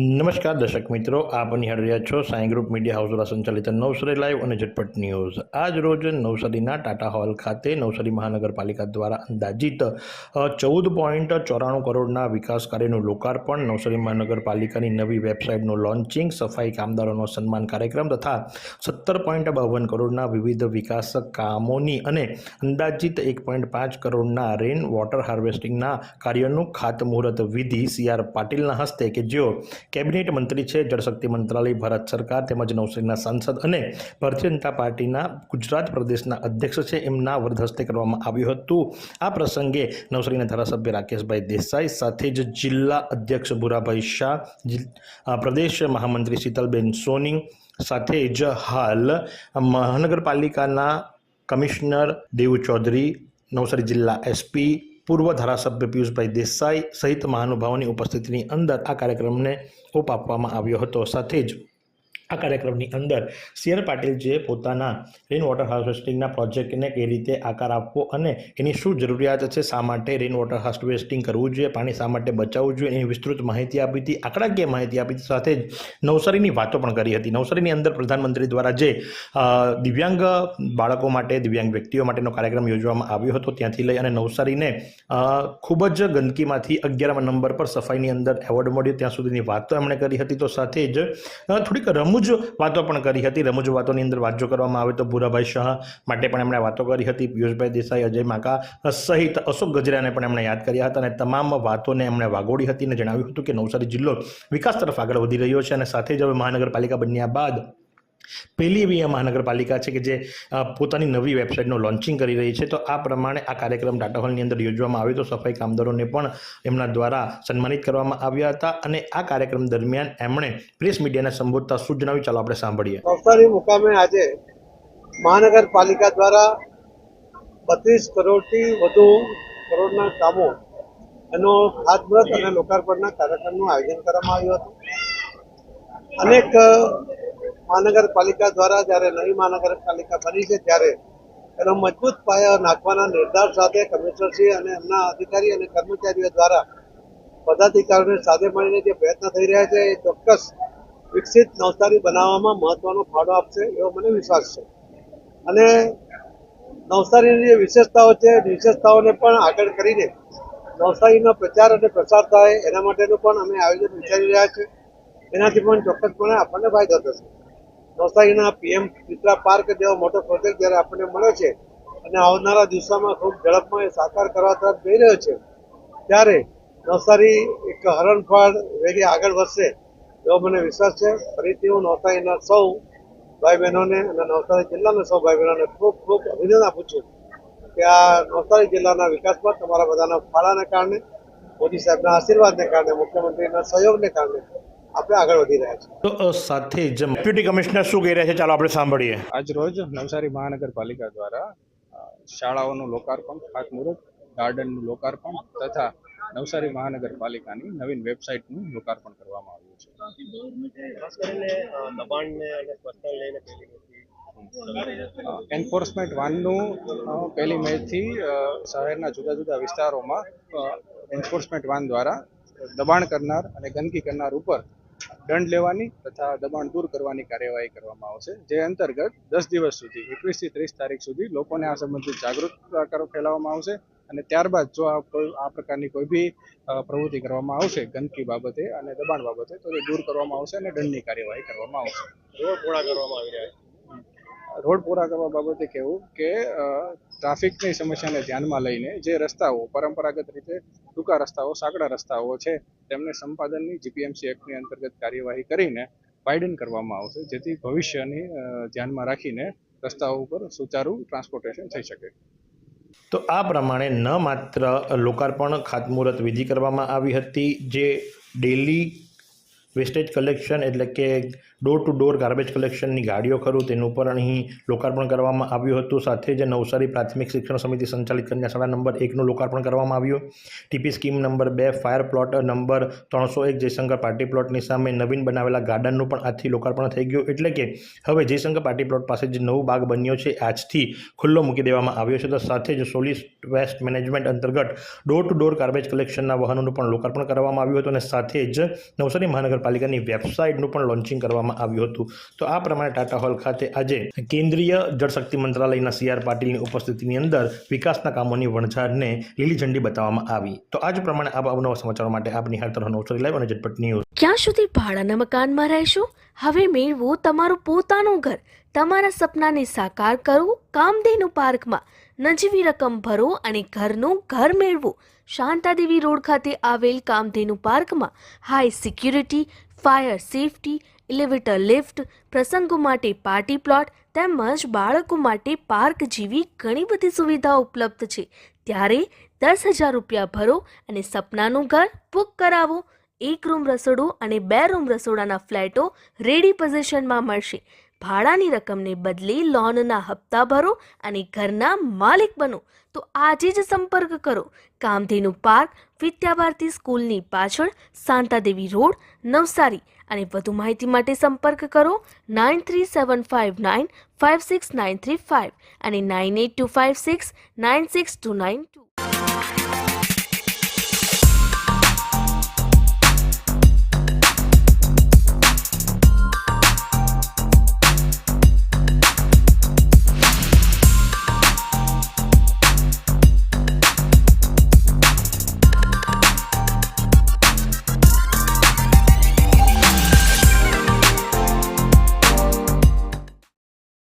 નમસ્કાર દર્શક મિત્રો, આપ નિહાળી રહ્યા છો સાઈ ગ્રુપ મીડિયા હાઉસ દ્વારા સંચાલિત નવસારી લાઈવ અને ઝટપટ ન્યૂઝ। આજ રોજ નવસારીના ટાટા હોલ ખાતે નવસારી મહાનગરપાલિકા દ્વારા અંદાજિત 14.94 કરોડના વિકાસ કાર્યનું લોકાર્પણ, નવસારી મહાનગરપાલિકાની નવી વેબસાઇટનું લોન્ચિંગ, સફાઈ કામદારોનો સન્માન કાર્યક્રમ તથા 17.52 કરોડના વિવિધ વિકાસ કામોની અને અંદાજિત 1.5 કરોડના રેન વોટર હાર્વેસ્ટિંગના કાર્યનું ખાતમુહૂર્ત વિધિ CR પાટીલના હસ્તે કે જેઓ કેબિનેટ મંત્રી છે, જળશક્તિ મંત્રાલય, ભારત સરકાર તેમજ નવસારીના સાંસદ અને ભારતીય જનતા પાર્ટીના ગુજરાત પ્રદેશના અધ્યક્ષ છે, એમના વરદ હસ્તે કરવામાં આવ્યું હતું। આ પ્રસંગે નવસારીના ધારાસભ્ય રાકેશભાઈ દેસાઈ સાથે જ જિલ્લા અધ્યક્ષ ભૂરાભાઈ શાહ, પ્રદેશ મહામંત્રી શીતલબેન સોની સાથે જ હાલ મહાનગરપાલિકાના કમિશનર દેવ ચૌધરી, નવસારી જિલ્લા SP, પૂર્વ ધારાસભ્ય પિયુષભાઈ દેસાઈ સહિત મહાનુભાવોની ઉપસ્થિતિની અંદર આ કાર્યક્રમને ઓપ આપવામાં આવ્યો હતો। સાથે જ આ કાર્યક્રમની અંદર CR પાટીલ જે પોતાના રેન વોટર હાર્વેસ્ટિંગના પ્રોજેક્ટને કઈ રીતે આકાર આપવો અને એની શું જરૂરિયાત છે, શા માટે રેન વોટર હાર્વેસ્ટિંગ કરવું જોઈએ, પાણી શા માટે બચાવવું જોઈએ, એની વિસ્તૃત માહિતી આપી હતી, આંકડાકીય માહિતી આપી હતી, સાથે જ નવસારીની વાતો પણ કરી હતી। નવસારીની અંદર પ્રધાનમંત્રી દ્વારા જે દિવ્યાંગ બાળકો માટે, દિવ્યાંગ વ્યક્તિઓ માટેનો કાર્યક્રમ યોજવામાં આવ્યો હતો, ત્યાંથી લઈ અને નવસારીને ખૂબ જ ગંદકીમાંથી 11મા નંબર પર સફાઈની અંદર એવોર્ડ મળ્યો ત્યાં સુધીની વાતો એમણે કરી હતી। તો સાથે જ થોડીક રમૂજ વાતો પણ કરી હતી। રમૂજ વાતોની અંદર વાત જો કરવામાં આવે તો ભૂરાભાઈ શાહ માટે પણ એમણે વાતો કરી હતી, પિયુષભાઈ દેસાઈ, અજય માકા સહિત અશોક ગજરાને પણ એમણે યાદ કર્યા હતા અને તમામ વાતોને એમણે વાગોડી હતી અને જણાવ્યું હતું કે નવસારી જિલ્લો વિકાસ તરફ આગળ વધી રહ્યો છે અને સાથે જ હવે મહાનગરપાલિકા બન્યા બાદ પહેલી એવી મહાનગરપાલિકા છે કે જે પોતાની નવી વેબસાઇટનું લોન્ચિંગ કરી રહી છે। તો આ પ્રમાણે આ કાર્યક્રમ ટાટા હોલની અંદર યોજવામાં આવ્યો તો સફાઈ કામદારોને પણ એમના દ્વારા સન્માનિત કરવામાં આવ્યા હતા અને આ કાર્યક્રમ દરમિયાન એમણે પ્રેસ મીડિયાને સંબોધતા શું જણાવ્યું, ચાલો આપણે સાંભળીએ। નવસારી મુકામે આજે મહાનગરપાલિકા દ્વારા 32 કરોડથી વધુ કરોડના કામો એનો ખાતમુહૂર્ત અને લોકાર્પણના કાર્યક્રમનું આયોજન કરવામાં આવ્યું હતું। અનેક મહાનગરપાલિકા દ્વારા જ્યારે નવી મહાનગરપાલિકા બની છે ત્યારે એનો મજબૂત પાયો નાખવાના નિર્ધાર સાથે કમિશનરશ્રી અને એમના અધિકારી અને કર્મચારીઓ દ્વારા પદાધિકારીઓને સાથે મળીને જે પ્રયત્ન થઈ રહ્યા છે એ ચોક્કસ વિકસિત નવસારી બનાવવામાં મહત્વનો ફાળો આપશે એવો મને વિશ્વાસ છે અને નવસારીની જે વિશેષતાઓ છે વિશેષતાઓને પણ આગળ કરીને નવસારીનો પ્રચાર અને પ્રસાર થાય એના માટેનું પણ અમે આયોજન વિચારી રહ્યા છીએ। એનાથી પણ ચોક્કસપણે આપણને ફાયદો થશે। નવસારીના PM ચિત્રા પાર્ક જેવો મોટો પ્રોજેક્ટ જ્યારે આપણને મળ્યો છે અને આવનારા દિવસોમાં ખૂબ ઝડપમાં એ સાકાર કરવા તરફ જઈ રહ્યો છે ત્યારે નવસારી એક હરણફાળ વેરી આગળ વધશે એવો મને વિશ્વાસ છે। ફરીથી હું નવસારીના સૌ ભાઈ બહેનોને અને નવસારી જિલ્લાના સૌ ભાઈ બહેનોને ખૂબ ખૂબ અભિનંદન આપું છું કે આ નવસારી જિલ્લાના વિકાસમાં તમારા બધાના ફાળાને કારણે, મોદી સાહેબના આશીર્વાદને કારણે, મુખ્યમંત્રીના સહયોગને કારણે આપણે આગળ વધી રહ્યા છીએ। તો સાથે જ ડેપ્યુટી કમિશનર શું કહી રહ્યા છે, ચાલો આપણે સાંભળીએ। આજ રોજ નવસારી મહાનગરપાલિકા દ્વારા શાળાઓનું લોકાર્પણ, ખાતમુહૂર્ત, ગાર્ડનનું લોકાર્પણ તથા નવસારી મહાનગરપાલિકાની નવીન વેબસાઇટનું લોકાર્પણ કરવામાં આવ્યું છે। એન્ફોર્સમેન્ટ 1નું 1 મેથી શહેરના જુદા જુદા વિસ્તારોમાં એન્ફોર્સમેન્ટ 1 દ્વારા દબાણ કરનાર અને ગંદકી કરનાર ઉપર દંડ લેવાની તથા દબાણ દૂર કરવાની કાર્યવાહી કરવામાં આવશે, જે અંતર્ગત 10 દિવસ સુધી 21 થી 30 તારીખ સુધી લોકોને આ સંબંધિત જાગૃતતા ફેલાવવામાં આવશે અને ત્યારબાદ જો આ પ્રકારની કોઈ બી પ્રવૃત્તિ કરવામાં આવશે ગંદકી બાબતે અને દબાણ બાબતે તો તે દૂર કરવામાં આવશે અને દંડની કાર્યવાહી કરવામાં આવશે। રોડ પૂરા કરવા બાબતે કહેવું કે ટ્રાફિકની સમસ્યાને ધ્યાનમાં લઈને જે રસ્તાઓ પરંપરાગત રીતે ટૂંકા રસ્તાઓ, સાંકડા રસ્તાઓ છે તેમને સંપાદનની GPMC એક્ટની અંતર્ગત કાર્યવાહી કરીને વાઇડન કરવામાં આવશે, જેથી ભવિષ્યની ધ્યાનમાં રાખીને રસ્તાઓ ઉપર સુચારુ ટ્રાન્સપોર્ટેશન થઈ શકે। તો આ પ્રમાણે ન માત્ર લોકાર્પણ ખાતમુહૂર્ત વિધિ કરવામાં આવી હતી, જે ડેલી વેસ્ટેજ કલેક્શન એટલે કે ડોર ટુ ડોર ગાર્બેજ કલેક્શનની ગાડીઓ ખરું તેનું પણ અહીં લોકાર્પણ કરવામાં આવ્યું હતું. સાથે જ નવસારી પ્રાથમિક શિક્ષણ સમિતિ સંચાલિત કન્યાશાળા નંબર 1નું લોકાર્પણ કરવામાં આવ્યું. ટીપી સ્કીમ નંબર 2 ફાયર પ્લોટ નંબર 301 જયશંકર પાર્ટી પ્લોટની સામે નવીન બનાવેલા ગાર્ડનનું પણ આજથી લોકાર્પણ થઈ ગયું. એટલે કે હવે જયશંકર પાર્ટી પ્લોટ પાસે જે નવો બાગ બન્યો છે આજથી ખુલ્લો મૂકી દેવામાં આવ્યો છે. તો સાથે જ સોલિડ વેસ્ટ મેનેજમેન્ટ અંતર્ગત ડોર ટુ ડોર ગાર્બેજ કલેક્શનના વાહનોનું પણ લોકાર્પણ કરવામાં આવ્યું હતું અને સાથે જ નવસારી મહાનગરપાલિકાની વેબસાઇટનું પણ લોન્ચિંગ કરવામાં આવ્યું હતું. તો આ પ્રમાણે ટાટા હોલ ખાતે આજે કેન્દ્રીય જળશક્તિ મંત્રાલયના CR પાટીલની ઉપસ્થિતિની અંદર વિકાસના કામોની વણઝારને લીલી ઝંડી બતાવવામાં આવી. તો આ જ પ્રમાણે આવા અવનવા સમાચારો માટે આપ નિહાળતા રહો નવસારી લાઈવ અને ઝટપટ ન્યૂઝ. ક્યાં સુધી ભાડાના મકાનમાં રહેશો? હવે મેળવો તમારું પોતાનું ઘર. તમારા સપનાને સાકાર કરો કામધેનુ પાર્કમાં. નજીવી રકમ ભરો અને ઘરનું ઘર મેળવો. શાંતાદેવી રોડ ખાતે આવેલ કામધેનુ પાર્કમાં high security, fire safety, elevator lift, પ્રસંગો માટે પાર્ટી પ્લોટ તેમજ બાળકો માટે પાર્ક જેવી ઘણી બધી સુવિધાઓ ઉપલબ્ધ છે. ત્યારે 10,000 રૂપિયા ભરો અને સપનાનું ઘર બુક કરાવો. 1 રૂમ રસોડું અને 2 રૂમ રસોડાના ફ્લેટો રેડી પોઝિશનમાં મળશે. ભાડાની રકમને બદલે લોનના હપ્તા ભરો અને ઘરના માલિક બનો. તો આજે જ સંપર્ક કરો. કામધેનુ પાર્ક, વિદ્યાભારતી સ્કૂલની પાછળ, શાંતાદેવી રોડ, નવસારી. અને વધુ માહિતી માટે સંપર્ક કરો 9375956935 અને 9825696292.